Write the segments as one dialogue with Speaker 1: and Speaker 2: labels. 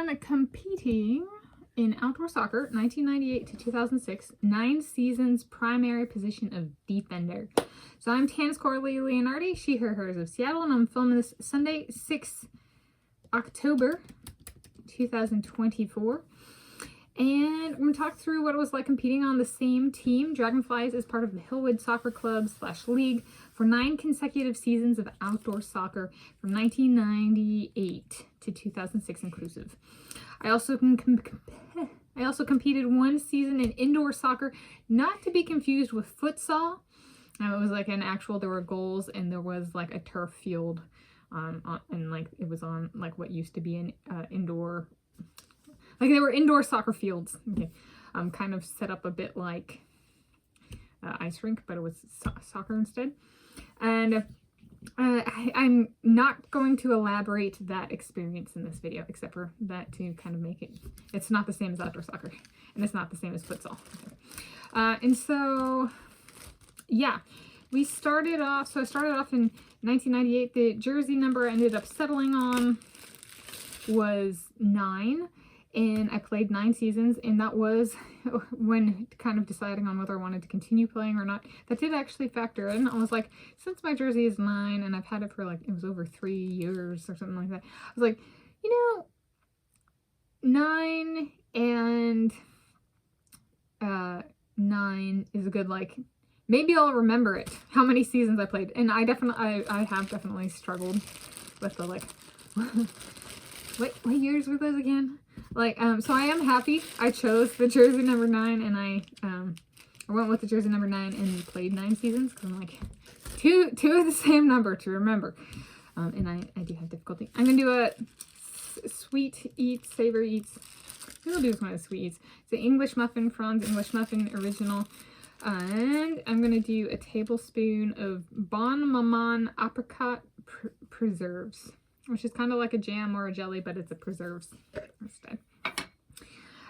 Speaker 1: began competing in outdoor soccer 1998 to 2006, 9 seasons, primary position of defender. So I'm Tanis Coralee Leonhardi, she, her, hers of Seattle, and I'm filming this Sunday, 6 October 2024. And I'm going to talk through what it was like competing on the same team. Dragonflys is part of the Hillwood Soccer Club / League for 9 consecutive seasons of outdoor soccer from 1998 to 2006 inclusive. I also competed 1 season in indoor soccer, not to be confused with futsal. It was like an actual, there were goals and there was like a turf field, and like it was on like what used to be an indoor, like they were indoor soccer fields. Okay. Kind of set up a bit like ice rink, but it was soccer instead. And I'm not going to elaborate that experience in this video, except for that to kind of make it, it's not the same as outdoor soccer, and it's not the same as futsal. And so, yeah, we started off, so I started off in 1998. The jersey number I ended up settling on was 9. And I played 9 seasons, and that was when kind of deciding on whether I wanted to continue playing or not. That did actually factor in. I was like, since my jersey is 9 and I've had it for like, it was over 3 years or something like that. I was like, you know, 9 and 9 is a good, like, maybe I'll remember it, how many seasons I played. And I have definitely struggled with the like, what years were those again? Like, so I am happy I chose the jersey number 9, and I went with the jersey number 9 and played 9 seasons, because I'm like, two of the same number to remember. And I do have difficulty. I'm going to do a sweet eats, savory eats. Maybe I'll do one of the sweet eats. It's an English muffin, Franz English muffin original. And I'm going to do a tablespoon of Bon Maman apricot preserves, which is kind of like a jam or a jelly, but it's a preserves instead.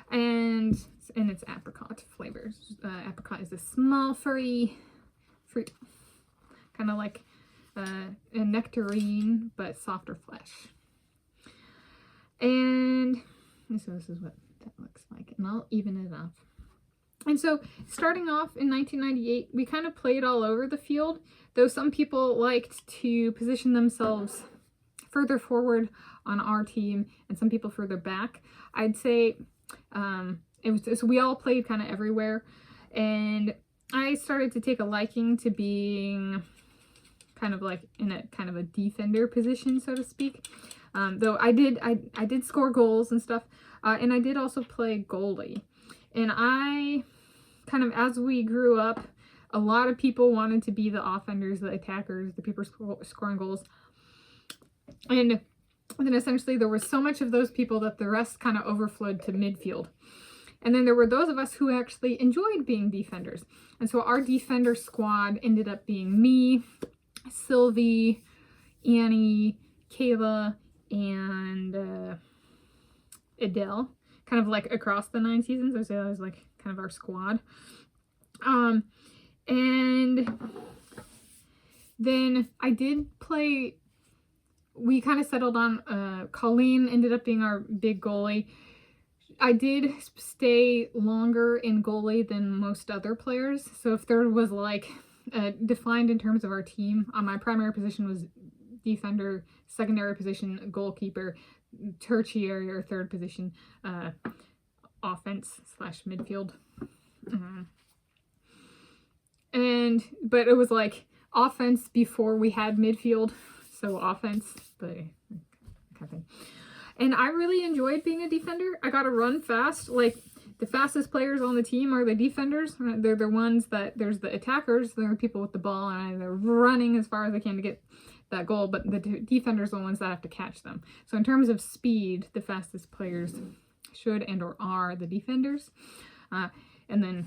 Speaker 1: And it's apricot flavors. Apricot is a small furry fruit, kind of like a nectarine, but softer flesh. And so this is what that looks like, and I'll even it up. And so starting off in 1998, we kind of played all over the field, though some people liked to position themselves further forward on our team and some people further back. I'd say so we all played kind of everywhere, and I started to take a liking to being kind of like in a kind of a defender position, so to speak. Though I did score goals and stuff, and I did also play goalie. And I kind of, as we grew up, a lot of people wanted to be the offenders, the attackers, the people scoring goals. And then essentially there was so much of those people that the rest kind of overflowed to midfield. And then there were those of us who actually enjoyed being defenders. And so our defender squad ended up being me, Sylvie, Annie, Kayla, and Adele. Kind of like across the 9 seasons. I would say that was like kind of our squad. And then I did play, we kind of settled on, Colleen ended up being our big goalie. I did stay longer in goalie than most other players. So if there was like defined in terms of our team, my primary position was defender, secondary position, goalkeeper, tertiary or third position, offense / midfield. But it was like offense before we had midfield. So offense, but kind of thing. And I really enjoyed being a defender. I got to run fast. Like, the fastest players on the team are the defenders. They're the ones that, there's the attackers, there are people with the ball, and they're running as far as they can to get that goal, but the defenders are the ones that have to catch them. So in terms of speed, the fastest players should and or are the defenders. And then,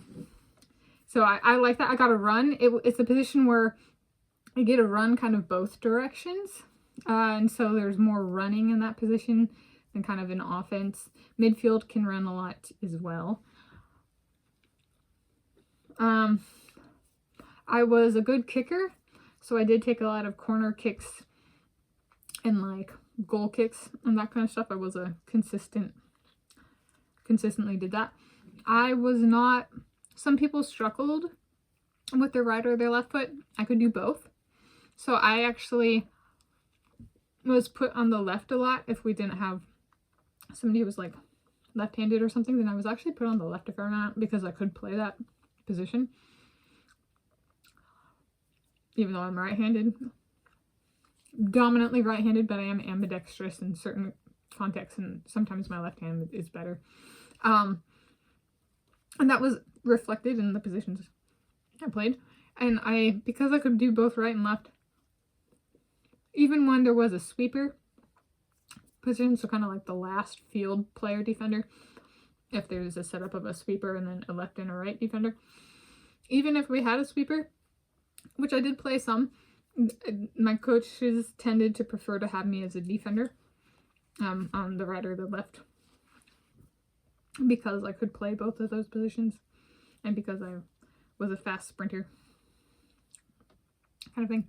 Speaker 1: so I like that. I got to run. It's a position where I get to run kind of both directions. And so there's more running in that position than kind of in offense. Midfield can run a lot as well. I was a good kicker, so I did take a lot of corner kicks and like goal kicks and that kind of stuff. I was a consistently did that. I was not, some people struggled with their right or their left foot. I could do both. So I actually was put on the left a lot. If we didn't have somebody who was like left-handed or something, then I was actually put on the left a fair amount because I could play that position. Even though I'm right-handed, dominantly right-handed, but I am ambidextrous in certain contexts, and sometimes my left hand is better. And that was reflected in the positions I played. And because I could do both right and left, even when there was a sweeper position, so kind of like the last field player defender, if there's a setup of a sweeper and then a left and a right defender, even if we had a sweeper, which I did play some, my coaches tended to prefer to have me as a defender on the right or the left, because I could play both of those positions and because I was a fast sprinter kind of thing.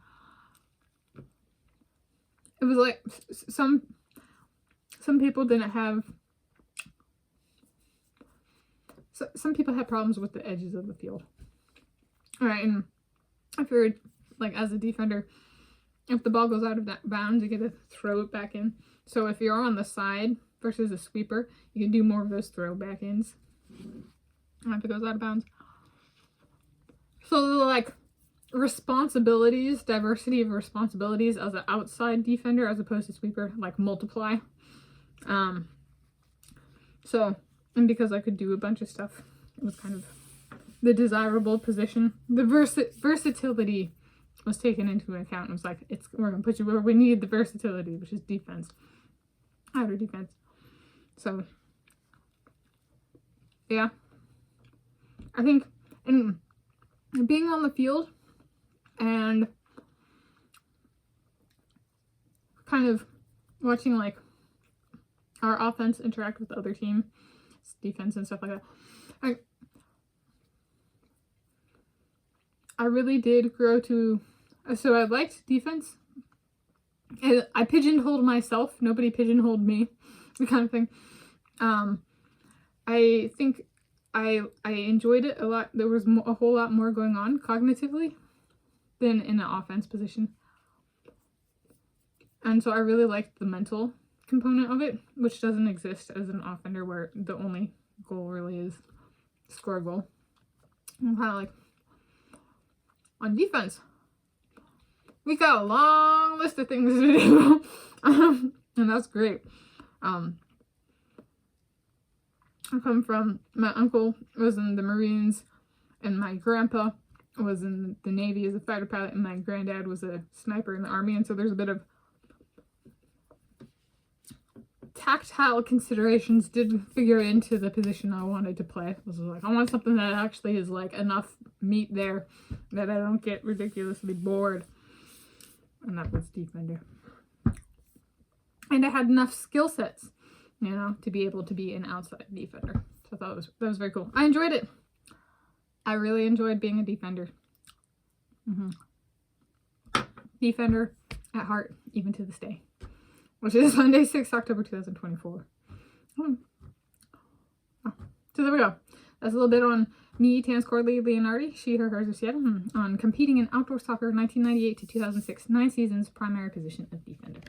Speaker 1: It was like some people didn't have, some people had problems with the edges of the field. All right, and I figured, like, as a defender, if the ball goes out of that bounds, you get to throw it back in. So if you're on the side versus a sweeper, you can do more of those throw back ins if it goes out of bounds. So, like, responsibilities, diversity of responsibilities as an outside defender as opposed to sweeper, like, multiply. So, and because I could do a bunch of stuff, it was kind of the desirable position. The versatility was taken into account. It was like, we're going to put you where we need the versatility, which is defense. Outer defense. So, yeah. I think, and being on the field and kind of watching, like, our offense interact with the other team, defense and stuff like that, I really did grow to, so I liked defense. I pigeonholed myself. Nobody pigeonholed me, the kind of thing. I think I enjoyed it a lot. There was a whole lot more going on cognitively than in an offense position. And so I really liked the mental component of it, which doesn't exist as an offender, where the only goal really is score a goal. I'm kind of like, on defense, we got a long list of things to do, and that's great. I come from, my uncle was in the Marines, and my grandpa was in the Navy as a fighter pilot, and my granddad was a sniper in the Army, and so there's a bit of tactile considerations did figure into the position I wanted to play. I was like, I want something that actually is like enough meat there that I don't get ridiculously bored. And that was defender. And I had enough skill sets, you know, to be able to be an outside defender. So I thought that was very cool. I enjoyed it. I really enjoyed being a defender. Defender at heart, even to this day. Which is Sunday, 6th October 2024. So there we go. That's a little bit on me, Tanis Coralee Leonhardi, she, her, hers, or she, on competing in outdoor soccer 1998 to 2006, 9 seasons, primary position of defender.